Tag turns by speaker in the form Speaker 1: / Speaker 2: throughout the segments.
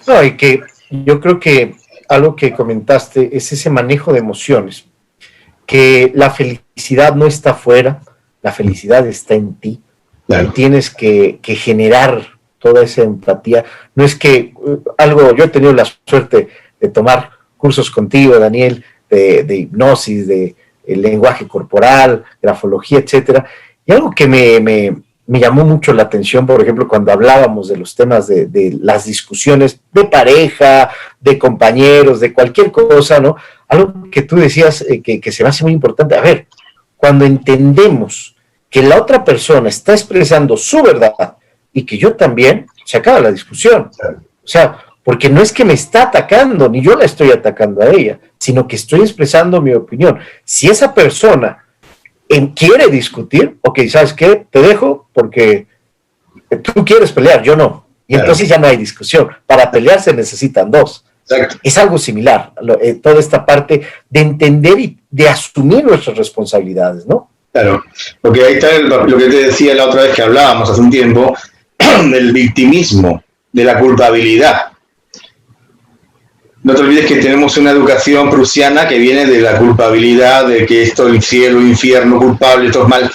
Speaker 1: No, y que yo creo que algo que comentaste es ese manejo de emociones, que la felicidad no está afuera, la felicidad está en ti. Claro. Tienes que generar toda esa empatía. No es que yo he tenido la suerte de tomar cursos contigo, Daniel, de hipnosis, de lenguaje corporal, grafología, etcétera, y algo que me llamó mucho la atención, por ejemplo, cuando hablábamos de los temas de las discusiones de pareja, de compañeros, de cualquier cosa, ¿no? Algo que tú decías que se me hace muy importante. A ver, cuando entendemos que la otra persona está expresando su verdad y que yo también, se acaba la discusión. O sea, porque no es que me está atacando, ni yo la estoy atacando a ella, sino que estoy expresando mi opinión. Si esa persona quiere discutir, ok, ¿sabes qué? Te dejo porque tú quieres pelear, yo no. Y entonces ya no hay discusión. Para pelear se necesitan dos. Exacto. Es algo similar, toda esta parte de entender y de asumir nuestras responsabilidades, ¿no?
Speaker 2: Claro, porque ahí está lo que te decía la otra vez que hablábamos hace un tiempo, del victimismo, de la culpabilidad. No te olvides que tenemos una educación prusiana que viene de la culpabilidad, de que esto es cielo, infierno, culpable, esto es mal.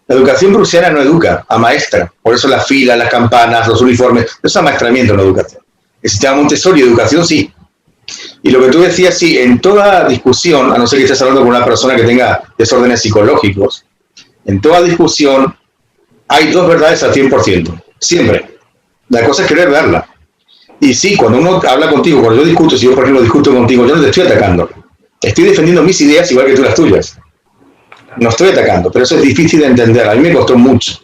Speaker 2: La educación prusiana no educa, amaestra. Por eso las filas, las campanas, los uniformes, eso es amaestramiento en la educación. El sistema Montessori, educación sí. Y lo que tú decías, sí, en toda discusión, a no ser que estés hablando con una persona que tenga desórdenes psicológicos, en toda discusión hay dos verdades al 100%, siempre. La cosa es querer verla. Y sí, cuando uno habla contigo, cuando yo discuto, si yo por ejemplo discuto contigo, yo no te estoy atacando. Estoy defendiendo mis ideas igual que tú las tuyas. No estoy atacando, pero eso es difícil de entender. A mí me costó mucho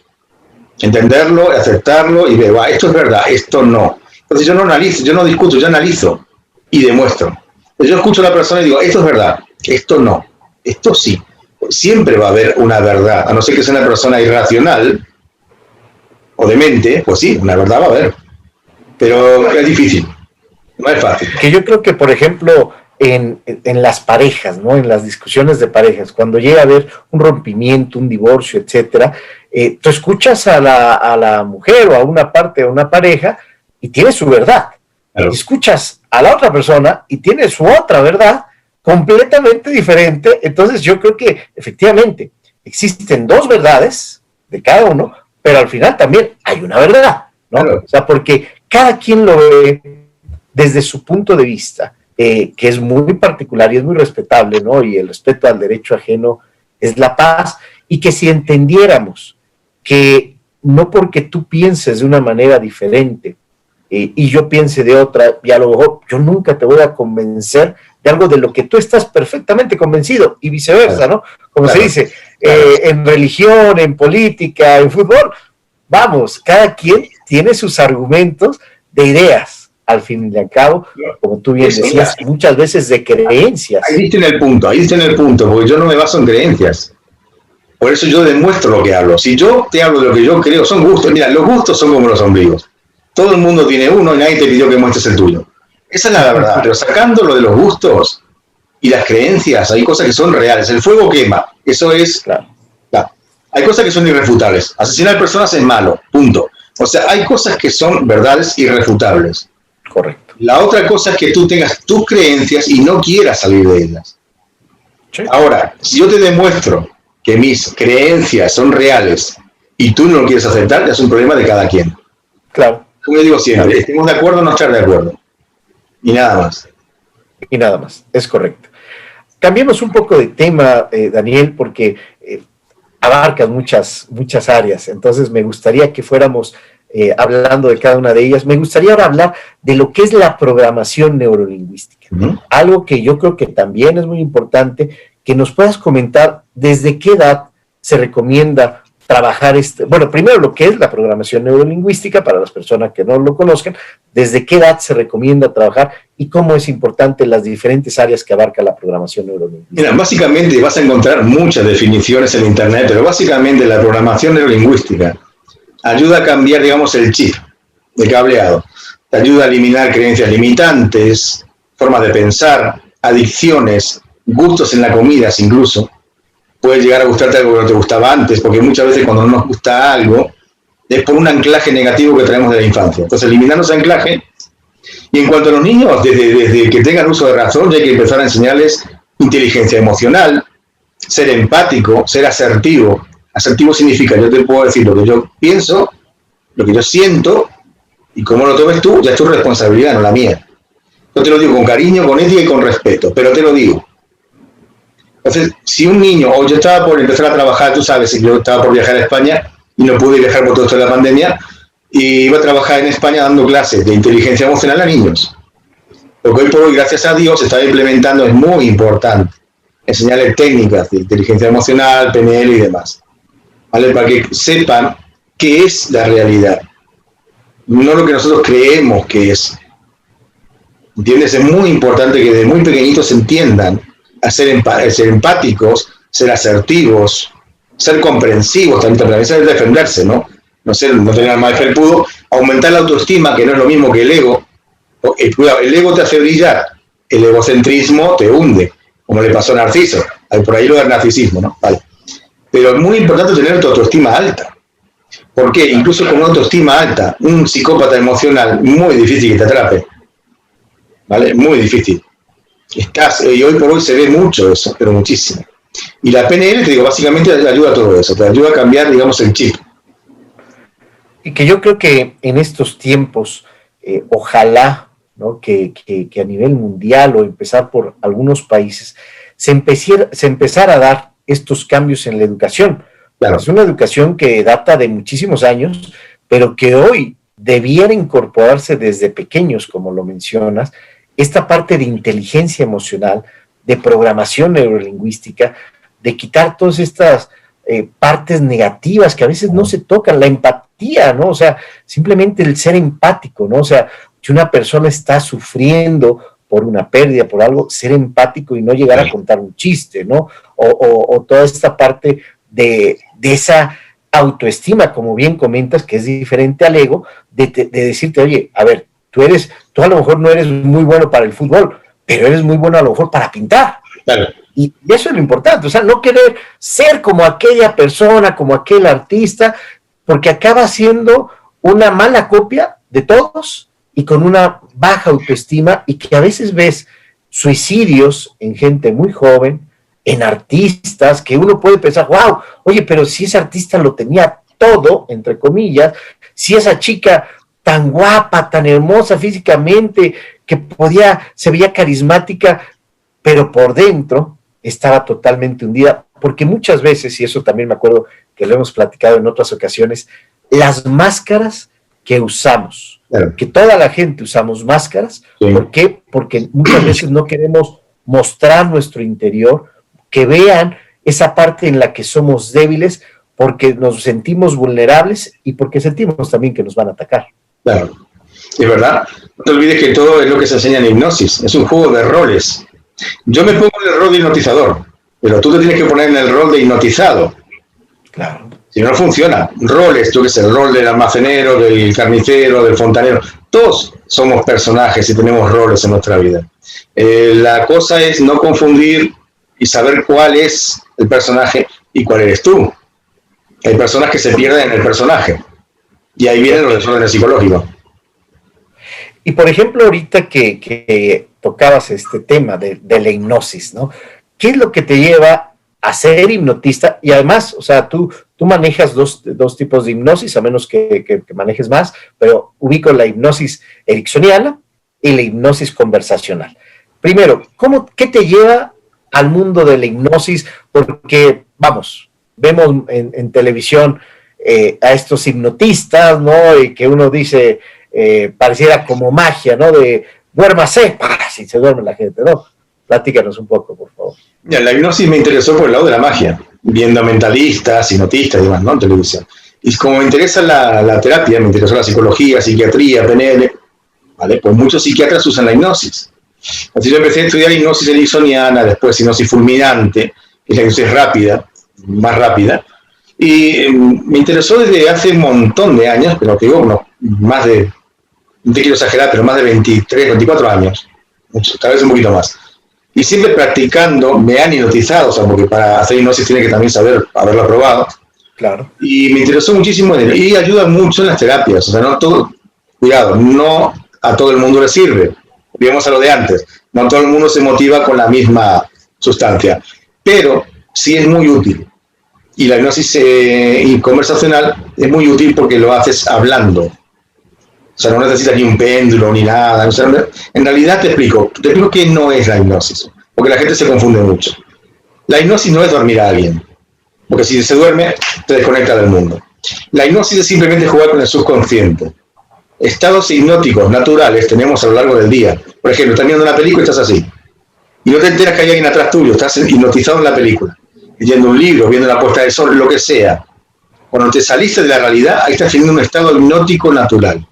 Speaker 2: entenderlo, aceptarlo y ver, esto es verdad, esto no. Entonces yo no analizo, yo no discuto, yo analizo y demuestro. Entonces yo escucho a la persona y digo, esto es verdad, esto no, esto sí. Siempre va a haber una verdad, a no ser que sea una persona irracional o demente, pues sí, una verdad va a haber. Pero es difícil, no es fácil.
Speaker 1: Que yo creo que, por ejemplo, en las parejas, ¿no? En las discusiones de parejas, cuando llega a haber un rompimiento, un divorcio, etcétera, tú escuchas a la mujer o a una parte de una pareja y tiene su verdad. Claro. Y escuchas a la otra persona y tiene su otra verdad completamente diferente. Entonces yo creo que efectivamente existen dos verdades de cada uno, pero al final también hay una verdad, ¿no? Claro. O sea, porque cada quien lo ve desde su punto de vista, que es muy particular y es muy respetable, ¿no? Y el respeto al derecho ajeno es la paz, y que si entendiéramos que no porque tú pienses de una manera diferente y yo piense de otra, y a lo mejor yo nunca te voy a convencer de algo de lo que tú estás perfectamente convencido, y viceversa, ¿no? Como se dice, en religión, en política, en fútbol, vamos, cada quien tiene sus argumentos de ideas, al fin y al cabo, como tú bien decías, muchas veces de creencias.
Speaker 2: Ahí diste en el punto, porque yo no me baso en creencias. Por eso yo demuestro lo que hablo. Si yo te hablo de lo que yo creo, son gustos. Mira, los gustos son como los ombligos. Todo el mundo tiene uno y nadie te pidió que muestres el tuyo. Esa es la verdad. Pero sacando lo de los gustos y las creencias, hay cosas que son reales. El fuego quema. Eso es... Claro. Hay cosas que son irrefutables. Asesinar personas es malo. Punto. O sea, hay cosas que son verdades irrefutables.
Speaker 1: Correcto.
Speaker 2: La otra cosa es que tú tengas tus creencias y no quieras salir de ellas. Sí. Ahora, si yo te demuestro que mis creencias son reales y tú no lo quieres aceptar, es un problema de cada quien.
Speaker 1: Claro.
Speaker 2: Como yo digo siempre, estemos de acuerdo o no estar de acuerdo. Y nada más.
Speaker 1: Y nada más, es correcto. Cambiemos un poco de tema, Daniel, porque abarcas muchas áreas. Entonces me gustaría que fuéramos hablando de cada una de ellas. Me gustaría ahora hablar de lo que es la programación neurolingüística. Algo que yo creo que también es muy importante, que nos puedas comentar desde qué edad se recomienda trabajar bueno, primero lo que es la programación neurolingüística para las personas que no lo conozcan, desde qué edad se recomienda trabajar y cómo es importante las diferentes áreas que abarca la programación neurolingüística.
Speaker 2: Mira, básicamente vas a encontrar muchas definiciones en internet, pero básicamente la programación neurolingüística ayuda a cambiar, digamos, el chip de cableado, te ayuda a eliminar creencias limitantes, formas de pensar, adicciones, gustos en la comida incluso. Puede llegar a gustarte algo que no te gustaba antes, porque muchas veces cuando no nos gusta algo, es por un anclaje negativo que traemos de la infancia. Entonces, eliminando ese anclaje, Y en cuanto a los niños, desde que tengan uso de razón, ya hay que empezar a enseñarles inteligencia emocional, ser empático, ser asertivo. Asertivo significa, yo te puedo decir lo que yo pienso, lo que yo siento, y cómo lo tomes tú, ya es tu responsabilidad, no la mía. Yo te lo digo con cariño, con ética y con respeto, pero te lo digo. Entonces, si un niño, o yo estaba por empezar a trabajar, tú sabes, yo estaba por viajar a España y no pude viajar por todo esto de la pandemia, y iba a trabajar en España dando clases de inteligencia emocional a niños. Porque hoy por hoy, gracias a Dios, se está implementando, es muy importante, enseñarles técnicas de inteligencia emocional, PNL y demás, ¿vale? Para que sepan qué es la realidad, no lo que nosotros creemos que es. ¿Entiendes? Es muy importante que desde muy pequeñitos entiendan a ser empáticos, ser asertivos, ser comprensivos, también saber defenderse, ¿no? No tener arma de felpudo, aumentar la autoestima, que no es lo mismo que el ego. Cuidado, el ego te hace brillar, el egocentrismo te hunde, como le pasó a Narciso. Hay por ahí lo del narcisismo, ¿no? Vale. Pero es muy importante tener tu autoestima alta. ¿Por qué? Incluso con una autoestima alta, un psicópata emocional, muy difícil que te atrape. ¿Vale? Muy difícil. Y hoy por hoy se ve mucho eso, pero muchísimo. Y la PNL, te digo, básicamente te ayuda a todo eso, te ayuda a cambiar, digamos, el chip.
Speaker 1: Y que yo creo que en estos tiempos, ojalá, ¿no? que a nivel mundial o empezar por algunos países, se empezara a dar estos cambios en la educación. Claro. Es una educación que data de muchísimos años, pero que hoy debiera incorporarse desde pequeños, como lo mencionas, esta parte de inteligencia emocional, de programación neurolingüística, de quitar todas estas partes negativas que a veces no se tocan, la empatía, ¿no? O sea, simplemente el ser empático, ¿no? O sea, que una persona está sufriendo por una pérdida, por algo, ser empático y no llegar a contar un chiste, ¿no? O toda esta parte de esa autoestima, como bien comentas, que es diferente al ego, de decirte, oye, a ver, tú a lo mejor no eres muy bueno para el fútbol, pero eres muy bueno a lo mejor para pintar. Claro. Y eso es lo importante, o sea, no querer ser como aquella persona, como aquel artista, porque acaba siendo una mala copia de todos y con una baja autoestima, y que a veces ves suicidios en gente muy joven, en artistas, que uno puede pensar, wow, oye, pero si ese artista lo tenía todo, entre comillas, si esa chica tan guapa, tan hermosa físicamente, que se veía carismática, pero por dentro estaba totalmente hundida, porque muchas veces, y eso también me acuerdo que lo hemos platicado en otras ocasiones, las máscaras que usamos, claro, que toda la gente usamos máscaras, sí. ¿Por qué? Porque muchas veces no queremos mostrar nuestro interior, que vean esa parte en la que somos débiles, porque nos sentimos vulnerables y porque sentimos también que nos van a atacar.
Speaker 2: Claro, es verdad. No te olvides que todo es lo que se enseña en hipnosis, es un juego de roles. Yo me pongo en el rol de hipnotizador, pero tú te tienes que poner en el rol de hipnotizado. Claro. Si no, no funciona. Roles, yo qué sé, el rol del almacenero, del carnicero, del fontanero. Todos somos personajes y tenemos roles en nuestra vida. La cosa es no confundir y saber cuál es el personaje y cuál eres tú. Hay personas que se pierden en el personaje. Y ahí vienen los desórdenes psicológicos.
Speaker 1: Y por ejemplo, ahorita que tocabas este tema de la hipnosis, ¿no? ¿Qué es lo que te lleva a ser hipnotista? Y además, o sea, tú manejas dos tipos de hipnosis, a menos que manejes más, pero ubico la hipnosis ericksoniana y la hipnosis conversacional. Primero, ¿qué te lleva al mundo de la hipnosis? Porque, vamos, vemos en televisión a estos hipnotistas, ¿no? Y que uno dice, pareciera como magia, ¿no? De duérmase, si se duerme la gente, ¿no? Platícanos un poco, por favor.
Speaker 2: Ya, la hipnosis me interesó por el lado de la magia, viendo mentalistas, hipnotistas y demás, ¿no? En televisión. Y como me interesa la terapia, me interesó la psicología, psiquiatría, PNL, ¿vale? Pues muchos psiquiatras usan la hipnosis. Así yo empecé a estudiar hipnosis ericksoniana, después hipnosis fulminante, que es la hipnosis rápida, más rápida. Y me interesó desde hace un montón de años, pero te digo, no, más de, no te quiero exagerar, pero más de 23, 24 años, tal vez un poquito más. Y siempre practicando, me han hipnotizado, o sea, porque para hacer hipnosis tiene que también saber haberlo aprobado.
Speaker 1: Claro. Y
Speaker 2: me interesó muchísimo y ayuda mucho en las terapias, o sea, no todo, cuidado, no a todo el mundo le sirve. Volvemos a lo de antes, no todo el mundo se motiva con la misma sustancia, pero sí es muy útil. Y la hipnosis conversacional es muy útil porque lo haces hablando. O sea, no necesitas ni un péndulo ni nada. O sea, en realidad te explico qué no es la hipnosis, porque la gente se confunde mucho. La hipnosis no es dormir a alguien, porque si se duerme, te desconecta del mundo. La hipnosis es simplemente jugar con el subconsciente. Estados hipnóticos naturales tenemos a lo largo del día. Por ejemplo, estás viendo una película y estás así. Y no te enteras que hay alguien atrás tuyo, estás hipnotizado en la película. Leyendo un libro, viendo la puesta del sol, lo que sea. Cuando te saliste de la realidad, ahí estás teniendo un estado hipnótico natural.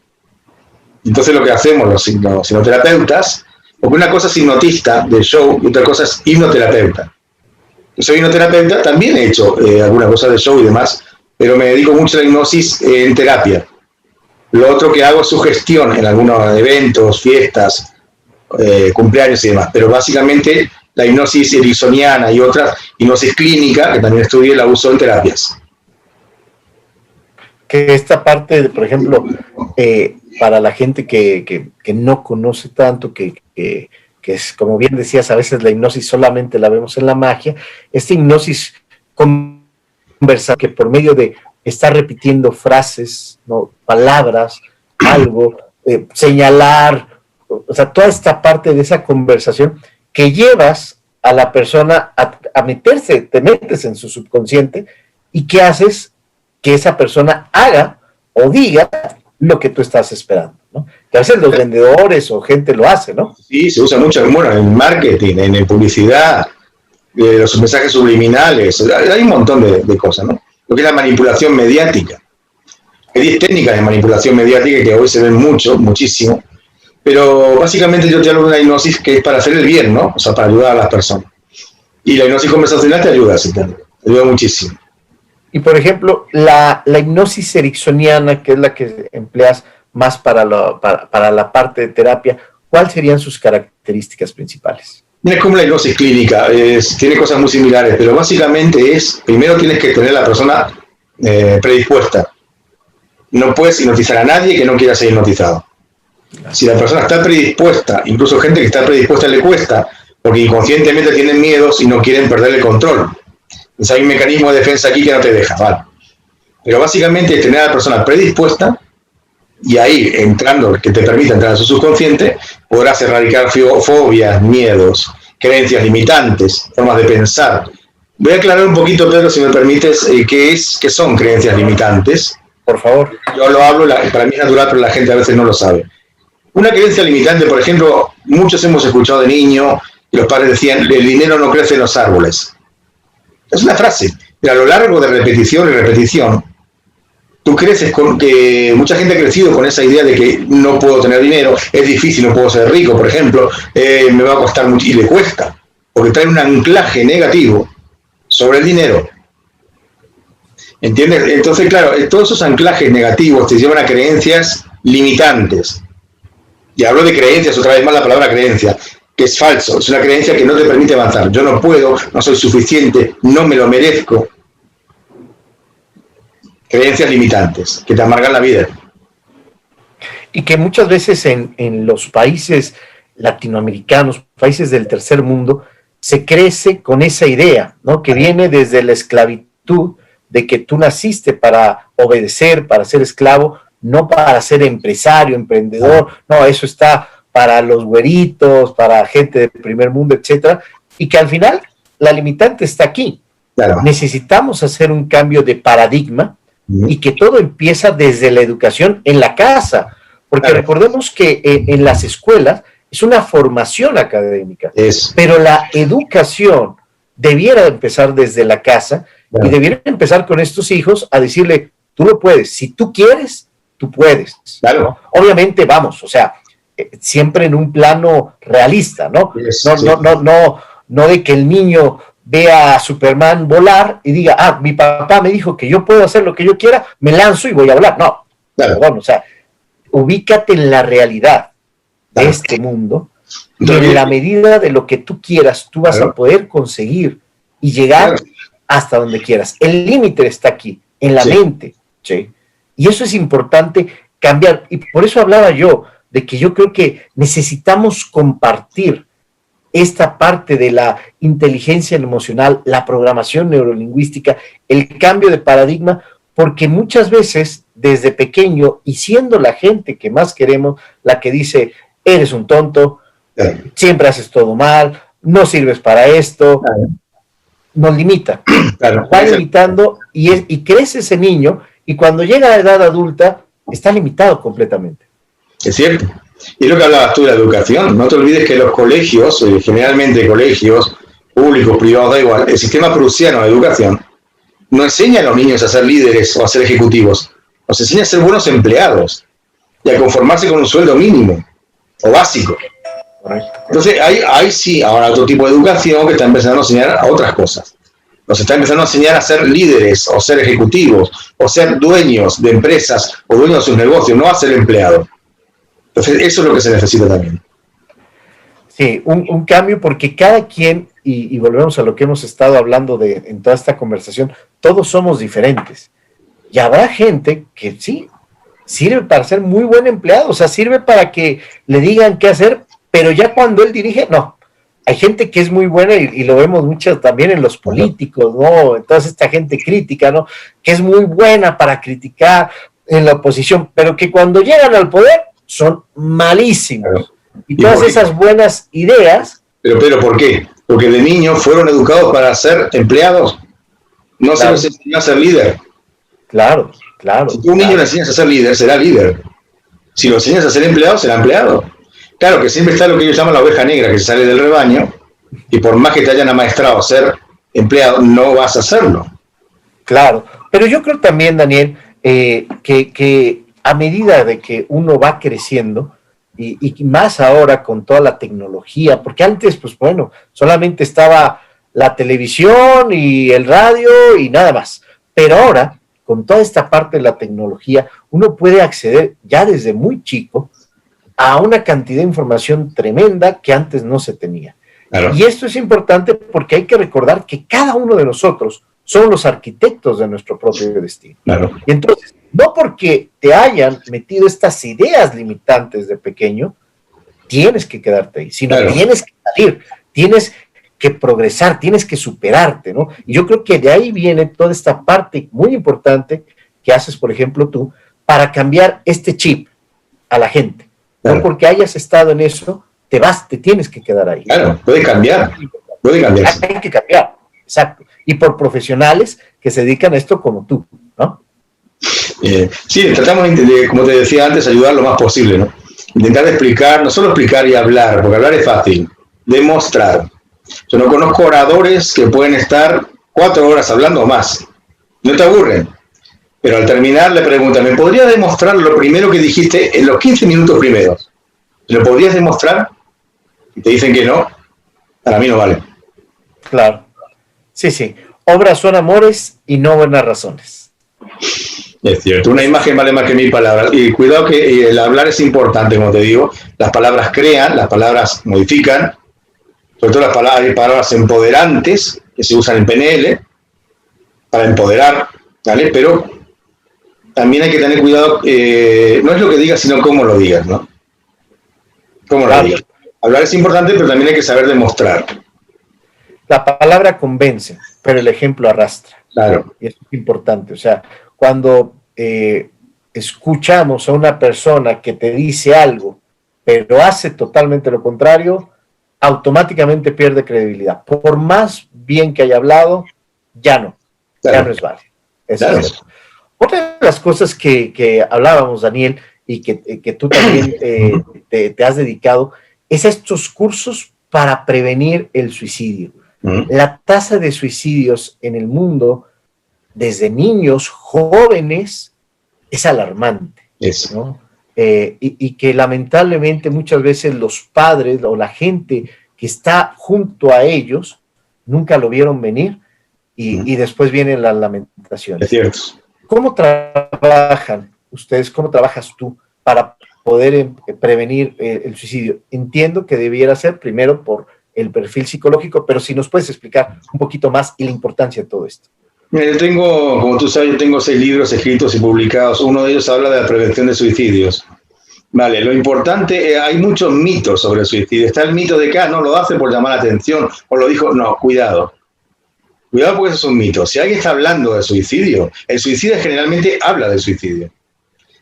Speaker 2: Entonces lo que hacemos los hipnoterapeutas, porque una cosa es hipnotista de show y otra cosa es hipnoterapeuta. Yo soy hipnoterapeuta, también he hecho alguna cosa de show y demás, pero me dedico mucho a la hipnosis en terapia. Lo otro que hago es sugestión en algunos eventos, fiestas, cumpleaños y demás, pero básicamente la hipnosis ericksoniana y otras, hipnosis clínica, que también estudié, la uso en terapias.
Speaker 1: Que esta parte, por ejemplo, para la gente que no conoce tanto, que es, como bien decías, a veces la hipnosis solamente la vemos en la magia, esta hipnosis conversa que por medio de estar repitiendo frases, ¿no?, palabras, algo, señalar, o sea, toda esta parte de esa conversación que llevas a la persona a meterse, te metes en su subconsciente y que haces que esa persona haga o diga lo que tú estás esperando, ¿no? Que a veces los vendedores o gente lo hace, ¿no?
Speaker 2: Sí, se usa mucho, bueno, en marketing, en publicidad, los mensajes subliminales, hay un montón de cosas, ¿no? Lo que es la manipulación mediática. Hay 10 técnicas de manipulación mediática que hoy se ven muchísimo, pero básicamente yo te hablo de una hipnosis que es para hacer el bien, ¿no? O sea, para ayudar a las personas. Y la hipnosis conversacional te ayuda, sí, te ayuda muchísimo.
Speaker 1: Y por ejemplo, la hipnosis ericksoniana, que es la que empleas más para la parte de terapia, ¿cuáles serían sus características principales?
Speaker 2: Es como la hipnosis clínica, tiene cosas muy similares, pero básicamente primero tienes que tener a la persona predispuesta. No puedes hipnotizar a nadie que no quiera ser hipnotizado. Si la persona está predispuesta, incluso gente que está predispuesta le cuesta, porque inconscientemente tienen miedos y no quieren perder el control. Entonces hay un mecanismo de defensa aquí que no te deja, ¿vale? Pero básicamente es tener a la persona predispuesta y ahí, que te permita entrar a su subconsciente, podrás erradicar fobias, miedos, creencias limitantes, formas de pensar. Voy a aclarar un poquito, Pedro, si me permites, qué son creencias limitantes.
Speaker 1: Por favor.
Speaker 2: Yo lo hablo, para mí es natural, pero la gente a veces no lo sabe. Una creencia limitante, por ejemplo, muchos hemos escuchado de niño, y los padres decían, el dinero no crece en los árboles. Es una frase, pero a lo largo de repetición y repetición, tú creces con que mucha gente ha crecido con esa idea de que no puedo tener dinero, es difícil, no puedo ser rico, por ejemplo, me va a costar mucho, y le cuesta, porque trae un anclaje negativo sobre el dinero. ¿Entiendes? Entonces, claro, todos esos anclajes negativos te llevan a creencias limitantes. Y hablo de creencias, otra vez más la palabra creencia, que es falso, es una creencia que no te permite avanzar. Yo no puedo, no soy suficiente, no me lo merezco. Creencias limitantes, que te amargan la vida.
Speaker 1: Y que muchas veces en los países latinoamericanos, países del tercer mundo, se crece con esa idea, ¿no? Que viene desde la esclavitud, de que tú naciste para obedecer, para ser esclavo, no para ser empresario, emprendedor, no, eso está para los güeritos, para gente del primer mundo, etcétera, y que al final la limitante está aquí. Claro. Necesitamos hacer un cambio de paradigma y que todo empieza desde la educación en la casa, porque recordemos que en las escuelas es una formación académica, pero la educación debiera empezar desde la casa y debiera empezar con estos hijos a decirle, tú lo puedes, si tú quieres, tú puedes. Claro. ¿No? Obviamente, vamos, o sea, siempre en un plano realista, ¿no? No de que el niño vea a Superman volar y diga, mi papá me dijo que yo puedo hacer lo que yo quiera, me lanzo y voy a volar. No, bueno, o sea, ubícate en la realidad de este mundo y en la medida de lo que tú quieras, tú vas a poder conseguir y llegar hasta donde quieras. El límite está aquí, en la mente, ¿sí? Y eso es importante cambiar, y por eso hablaba yo de que yo creo que necesitamos compartir esta parte de la inteligencia emocional, la programación neurolingüística, el cambio de paradigma, porque muchas veces desde pequeño, y siendo la gente que más queremos, la que dice, eres un tonto, siempre haces todo mal, no sirves para esto, nos limita, va limitando y crece ese niño, y cuando llega a la edad adulta, está limitado completamente.
Speaker 2: Es cierto. Y lo que hablabas tú de la educación, no te olvides que los colegios, generalmente colegios públicos, privados, da igual, el sistema prusiano de educación no enseña a los niños a ser líderes o a ser ejecutivos, nos enseña a ser buenos empleados y a conformarse con un sueldo mínimo o básico. Entonces hay sí ahora otro tipo de educación que está empezando a enseñar a otras cosas. Nos está empezando a enseñar a ser líderes o ser ejecutivos o ser dueños de empresas o dueños de sus negocios, no a ser empleados. Entonces eso es lo que se necesita también.
Speaker 1: Sí, un cambio, porque cada quien, y volvemos a lo que hemos estado hablando en toda esta conversación, todos somos diferentes. Y habrá gente que sí, sirve para ser muy buen empleado, o sea, sirve para que le digan qué hacer, pero ya cuando él dirige, no. Hay gente que es muy buena, y lo vemos mucho también en los políticos, ¿no? Entonces esta gente crítica, ¿no? Que es muy buena para criticar en la oposición, pero que cuando llegan al poder son malísimos. Y todas esas buenas ideas...
Speaker 2: Pero ¿por qué? Porque de niños fueron educados para ser empleados, no se les enseñó a ser líder.
Speaker 1: Claro.
Speaker 2: Si tú a un niño le enseñas a ser líder, será líder. Si lo enseñas a ser empleado, será empleado. Claro que siempre está lo que ellos llaman la oveja negra, que se sale del rebaño, y por más que te hayan amaestrado a ser empleado, no vas a hacerlo.
Speaker 1: Claro, pero yo creo también, Daniel, que a medida de que uno va creciendo, y más ahora con toda la tecnología, porque antes, pues bueno, solamente estaba la televisión y el radio y nada más, pero ahora, con toda esta parte de la tecnología, uno puede acceder ya desde muy chico a una cantidad de información tremenda que antes no se tenía. Claro. Y esto es importante porque hay que recordar que cada uno de nosotros somos los arquitectos de nuestro propio destino. Claro. Y entonces, no porque te hayan metido estas ideas limitantes de pequeño, tienes que quedarte ahí, sino tienes que salir, tienes que progresar, tienes que superarte, ¿no? Y yo creo que de ahí viene toda esta parte muy importante que haces, por ejemplo, tú, para cambiar este chip a la gente. No porque hayas estado en eso, te tienes que quedar ahí.
Speaker 2: Claro, puede cambiar.
Speaker 1: Hay que cambiar, exacto. Y por profesionales que se dedican a esto como tú, ¿no?
Speaker 2: Sí, tratamos de, como te decía antes, ayudar lo más posible, ¿no? Intentar explicar, no solo explicar y hablar, porque hablar es fácil, demostrar. Yo no conozco oradores que pueden estar 4 horas hablando o más. No te aburren. Pero al terminar le preguntan, ¿me podrías demostrar lo primero que dijiste en los 15 minutos primeros? ¿Lo podrías demostrar? Y te dicen que no. Para mí no vale.
Speaker 1: Claro. Sí. Obras son amores y no buenas razones.
Speaker 2: Es cierto. Una imagen vale más que 1000 palabras. Y cuidado que el hablar es importante, como te digo. Las palabras crean, las palabras modifican. Sobre todo hay palabras empoderantes que se usan en PNL para empoderar, ¿vale? Pero también hay que tener cuidado, no es lo que digas, sino cómo lo digas, ¿no? Cómo lo digas. Hablar es importante, pero también hay que saber demostrar.
Speaker 1: La palabra convence, pero el ejemplo arrastra.
Speaker 2: Claro.
Speaker 1: Y eso es importante. O sea, cuando escuchamos a una persona que te dice algo, pero hace totalmente lo contrario, automáticamente pierde credibilidad. Por más bien que haya hablado, ya no es válido. Eso es. Otra de las cosas que hablábamos, Daniel, y que tú también te has dedicado, es a estos cursos para prevenir el suicidio. La tasa de suicidios en el mundo, desde niños, jóvenes, es alarmante, ¿no? Y que lamentablemente muchas veces los padres o la gente que está junto a ellos nunca lo vieron venir y después vienen las lamentaciones.
Speaker 2: Es cierto.
Speaker 1: ¿Cómo trabajan ustedes, cómo trabajas tú para poder prevenir el suicidio? Entiendo que debiera ser primero por el perfil psicológico, pero si nos puedes explicar un poquito más y la importancia de todo esto.
Speaker 2: Mira, yo tengo, como tú sabes, yo tengo 6 libros escritos y publicados. Uno de ellos habla de la prevención de suicidios. Vale, lo importante, hay muchos mitos sobre el suicidio. Está el mito de que no lo hace por llamar la atención, o lo dijo, no, cuidado. Cuidado porque eso es un mito. Si alguien está hablando de suicidio, el suicida generalmente habla del suicidio.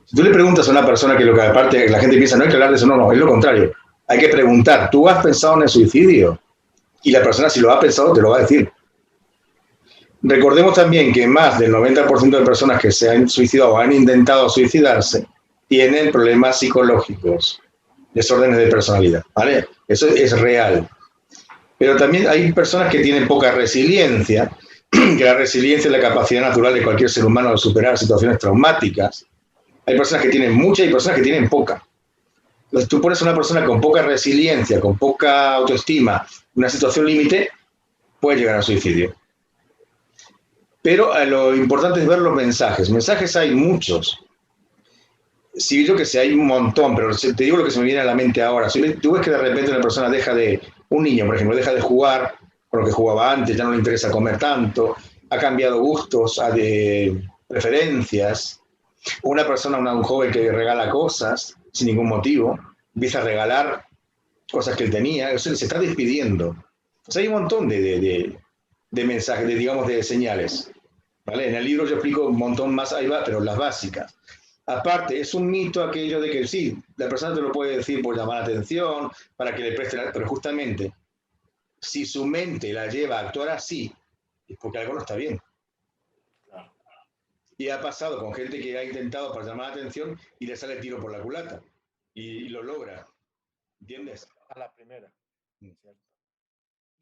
Speaker 2: Si tú le preguntas a una persona que lo que aparte la gente piensa, no hay que hablar de eso, no, es lo contrario. Hay que preguntar, ¿tú has pensado en el suicidio? Y la persona, si lo ha pensado, te lo va a decir. Recordemos también que más del 90% de personas que se han suicidado o han intentado suicidarse tienen problemas psicológicos, desórdenes de personalidad, ¿vale? Eso es real. Pero también hay personas que tienen poca resiliencia, que la resiliencia es la capacidad natural de cualquier ser humano de superar situaciones traumáticas. Hay personas que tienen mucha y personas que tienen poca. Entonces tú pones a una persona con poca resiliencia, con poca autoestima, una situación límite, puede llegar al suicidio. Pero lo importante es ver los mensajes. Mensajes hay muchos. Sí, yo que sé, hay un montón, pero te digo lo que se me viene a la mente ahora. Si tú ves que de repente una persona un niño, por ejemplo, deja de jugar con lo que jugaba antes, ya no le interesa comer tanto, ha cambiado gustos, de preferencias. Una persona, un joven que regala cosas sin ningún motivo, empieza a regalar cosas que él tenía, se está despidiendo. O sea, hay un montón de mensajes, digamos, de señales. ¿Vale? En el libro yo explico un montón más, ahí va, pero las básicas. Aparte, es un mito aquello de que sí, la persona te lo puede decir por llamar la atención, para que le preste pero justamente, si su mente la lleva a actuar así, es porque algo no está bien. Y ha pasado con gente que ha intentado para llamar la atención y le sale el tiro por la culata. Y lo logra. ¿Entiendes?
Speaker 1: A la primera. ¿Cierto?